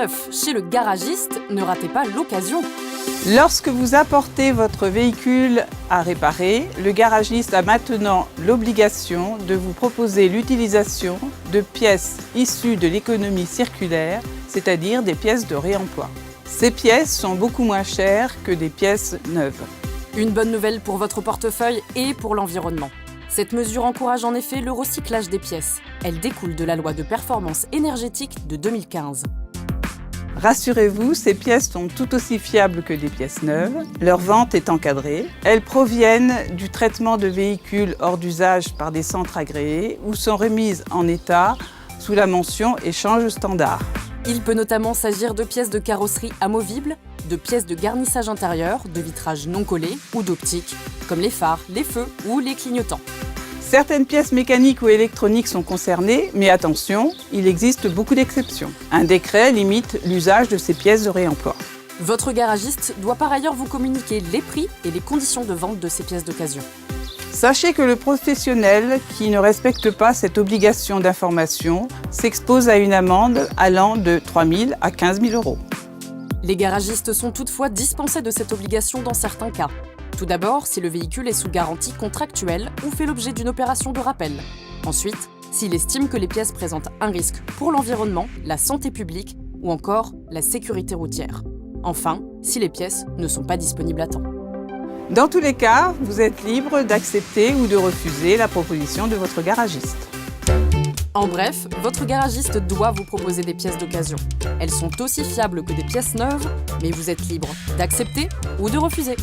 neuf chez le garagiste, ne ratez pas l'occasion. Lorsque vous apportez votre véhicule à réparer, le garagiste a maintenant l'obligation de vous proposer l'utilisation de pièces issues de l'économie circulaire, c'est-à-dire des pièces de réemploi. Ces pièces sont beaucoup moins chères que des pièces neuves. Une bonne nouvelle pour votre portefeuille et pour l'environnement. Cette mesure encourage en effet le recyclage des pièces. Elle découle de la loi de performance énergétique de 2015. Rassurez-vous, ces pièces sont tout aussi fiables que des pièces neuves. Leur vente est encadrée. Elles proviennent du traitement de véhicules hors d'usage par des centres agréés ou sont remises en état sous la mention « Échange standard ». Il peut notamment s'agir de pièces de carrosserie amovibles, de pièces de garnissage intérieur, de vitrage non collé ou d'optique, comme les phares, les feux ou les clignotants. Certaines pièces mécaniques ou électroniques sont concernées, mais attention, il existe beaucoup d'exceptions. Un décret limite l'usage de ces pièces de réemploi. Votre garagiste doit par ailleurs vous communiquer les prix et les conditions de vente de ces pièces d'occasion. Sachez que le professionnel qui ne respecte pas cette obligation d'information s'expose à une amende allant de 3 000 à 15 000 €. Les garagistes sont toutefois dispensés de cette obligation dans certains cas. Tout d'abord, si le véhicule est sous garantie contractuelle ou fait l'objet d'une opération de rappel. Ensuite, s'il estime que les pièces présentent un risque pour l'environnement, la santé publique ou encore la sécurité routière. Enfin, si les pièces ne sont pas disponibles à temps. Dans tous les cas, vous êtes libre d'accepter ou de refuser la proposition de votre garagiste. En bref, votre garagiste doit vous proposer des pièces d'occasion. Elles sont aussi fiables que des pièces neuves, mais vous êtes libre d'accepter ou de refuser.